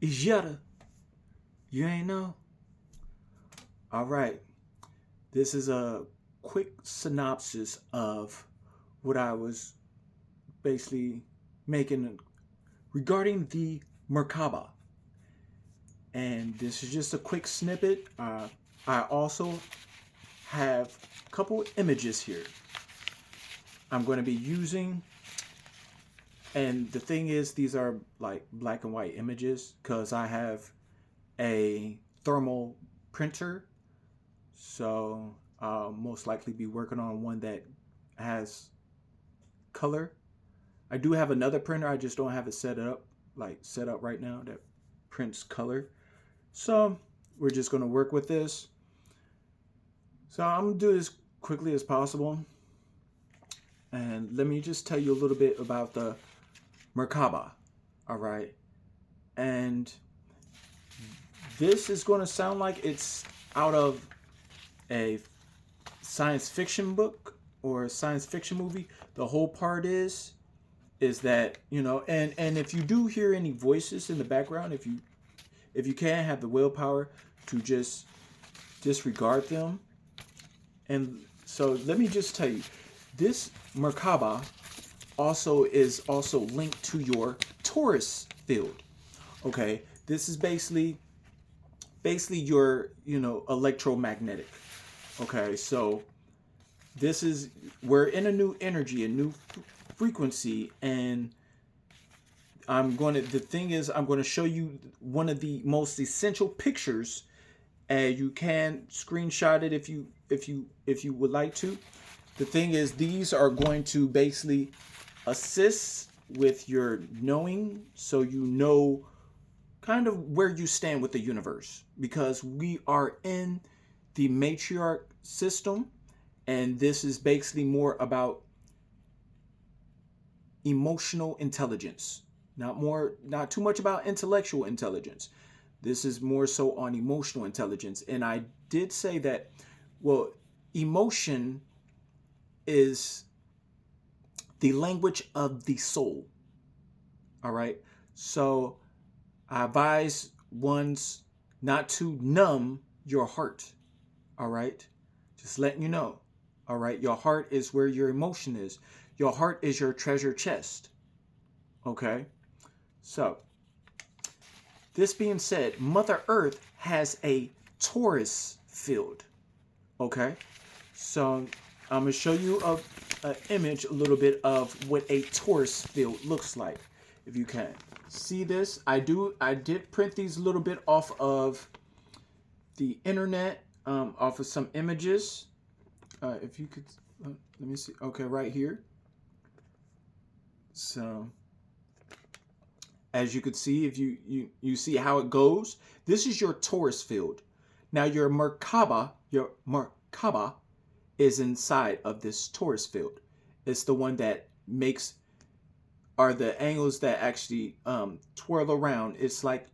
Is Yotta. You ain't know? All right. This is a quick synopsis of what I was basically making regarding the Merkabah. And this is just a quick snippet. I also have a couple images here I'm going to be using. And the thing is, these are like black and white images because I have a thermal printer. So I'll most likely be working on one that has color. I do have another printer. I just don't have it set up right now that prints color. So we're just going to work with this. So I'm going to do this quickly as possible. And let me just tell you a little bit about the Merkabah. All right. And this is going to sound like it's out of a science fiction book or a science fiction movie. The whole part is that, and if you do hear any voices in the background, if you can have the willpower to just disregard them. And so let me just tell you, this Merkabah is also linked to your Taurus field. Okay, this is basically your electromagnetic. Okay, so we're in a new energy, a new frequency, and I'm going to show you one of the most essential pictures, and you can screenshot it if you would like to. The thing is, these are going to basically assist with your knowing, so you know kind of where you stand with the universe, because we are in the matriarch system, and this is basically more about emotional intelligence, not too much about intellectual intelligence. This is more so on emotional intelligence. And I did say that, well, emotion is the language of the soul. All right. So I advise ones not to numb your heart. All right. Just letting you know. All right. Your heart is where your emotion is. Your heart is your treasure chest. Okay. So, this being said, Mother Earth has a Taurus field. Okay. So, I'm going to show you an image a little bit of what a Taurus field looks like, if you can. See this? I did print these a little bit off of the internet, off of some images. If you could, let me see. Okay, right here. So, as you could see, if you see how it goes, this is your Taurus field. Now your Merkabah is inside of this Taurus field. It's the one that are the angles that actually twirl around. It's like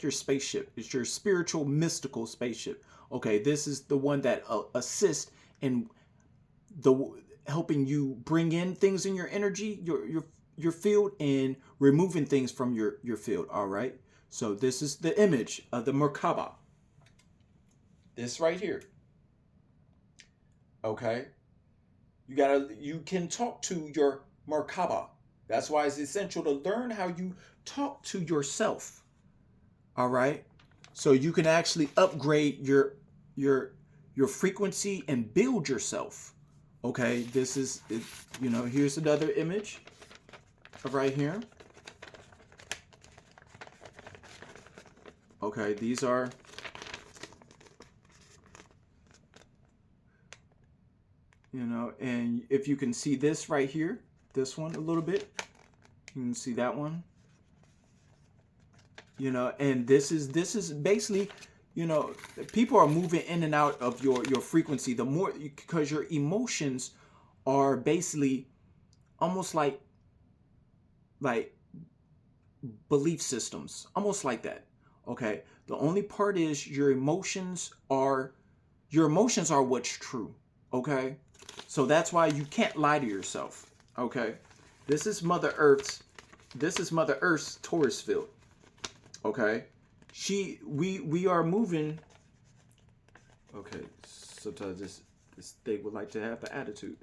your spaceship. It's your spiritual, mystical spaceship. Okay, this is the one that assists in helping you bring in things in your energy, your field, and removing things from your field. All right. So this is the image of the Merkabah. This right here. Okay. You can talk to your Merkabah. That's why it's essential to learn how you talk to yourself. All right. So you can actually upgrade your frequency and build yourself. Okay. This is it. Here's another image of right here. Okay, these are and if you can see this right here, this one a little bit, you can see that one. And this is basically, people are moving in and out of your frequency the more, because your emotions are basically almost like belief systems, almost like that. Okay, the only part is your emotions are what's true. Okay, so that's why you can't lie to yourself. Okay, this is Mother Earth's Taurus field. Okay, we are moving. Okay, sometimes this thing would like to have an attitude.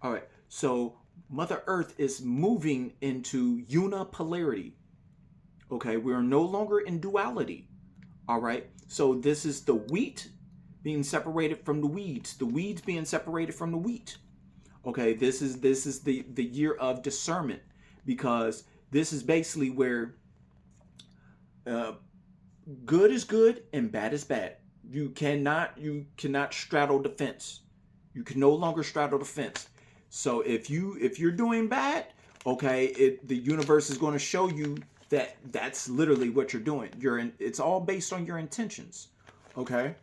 All right, so Mother Earth is moving into unipolarity. Okay, we are no longer in duality. All right, so this is the wheat being separated from the weeds being separated from the wheat. Okay, this is the year of discernment, because this is basically where uh, good is good and bad is bad. You cannot straddle the fence. You can no longer straddle the fence. So if you're doing bad, okay, the universe is going to show you that that's literally what you're doing. It's all based on your intentions. Okay?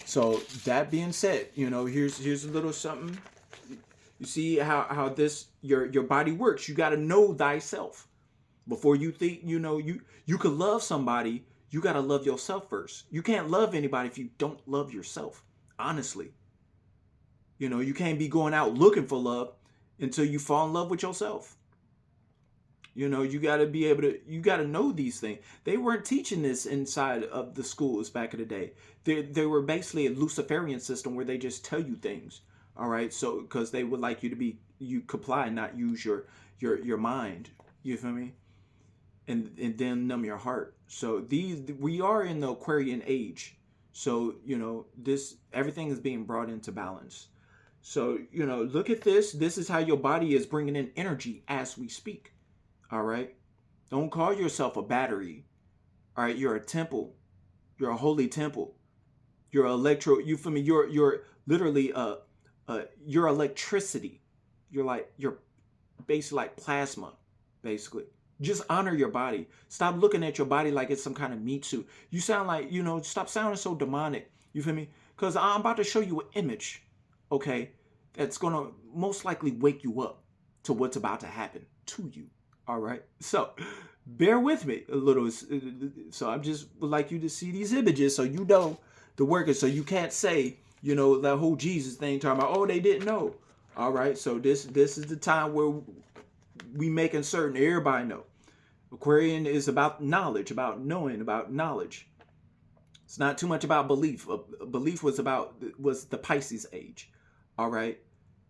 So that being said, here's a little something. You see how this your body works. You got to know thyself. Before you think, you could love somebody, you got to love yourself first. You can't love anybody if you don't love yourself. Honestly. You can't be going out looking for love until you fall in love with yourself. You got to be able to, you got to know these things. They weren't teaching this inside of the schools back in the day. They were basically a Luciferian system where they just tell you things. All right. So, because they would like you comply and not use your mind. You feel me? And then numb your heart. So we are in the Aquarian age. So, this, everything is being brought into balance. So, look at this. This is how your body is bringing in energy as we speak. All right. Don't call yourself a battery. All right. You're a temple. You're a holy temple. You're you feel me? You're literally your electricity. You're basically like plasma, basically. Just honor your body. Stop looking at your body like it's some kind of meat suit. You sound like, stop sounding so demonic. You feel me? Because I'm about to show you an image, okay, that's going to most likely wake you up to what's about to happen to you. All right? So bear with me a little. So I just would like you to see these images so you know the workers. So you can't say, that whole Jesus thing talking about, oh, they didn't know. All right? So this is the time where we making certain everybody know. Aquarian is about knowledge, about knowing, about knowledge. It's not too much about belief. Belief was the Pisces age. All right,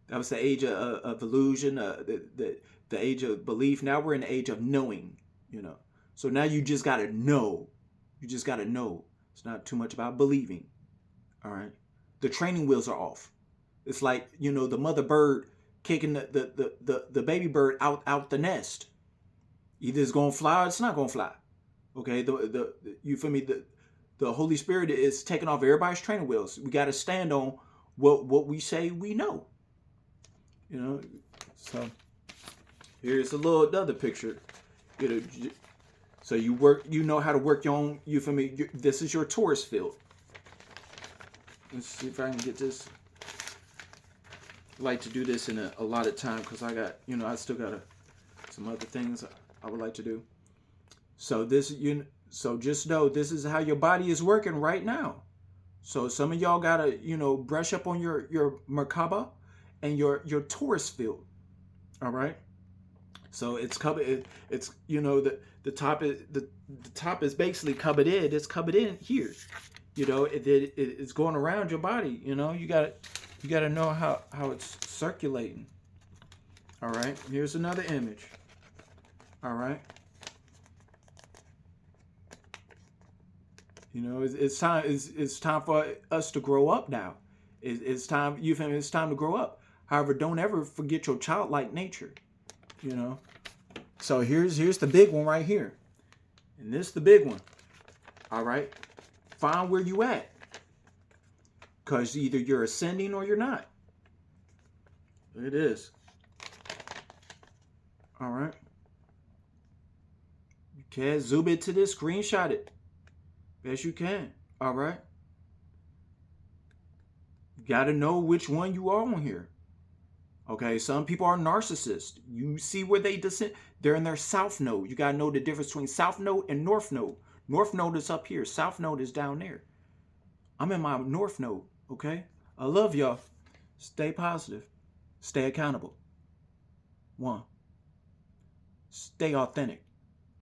that was the age of illusion, the age of belief. Now we're in the age of knowing. So now you just gotta know. You just gotta know. It's not too much about believing. All right, the training wheels are off. It's like the mother bird kicking the baby bird out the nest. Either it's gonna fly or it's not gonna fly. Okay, you feel me? The Holy Spirit is taking off everybody's training wheels. We got to stand on what we say we know. So here's another picture. So you know how to work your own. You feel me? This is your Taurus field. Let's see if I can get this. I like to do this in a lot of time because I got I still got some other things I would like to do. So so just know this is how your body is working right now. So some of y'all gotta brush up on your Merkabah and your Taurus field. All right. So it's covered. It's the top is the top is basically covered in. It's covered in here. It's going around your body. You gotta know how it's circulating. All right. Here's another image. All right. It's time. It's time for us to grow up now. It's time. It's time to grow up. However, don't ever forget your childlike nature. So here's the big one right here, and this is the big one. All right. Find where you at, because either you're ascending or you're not. It is. All right. You can zoom into this, screenshot it. Best you can. All right. You got to know which one you are on here. Okay. Some people are narcissists. You see where they descend. They're in their south node. You got to know the difference between south node and north node. North node is up here. South node is down there. I'm in my north node. Okay. I love y'all. Stay positive. Stay accountable. 1. Stay authentic.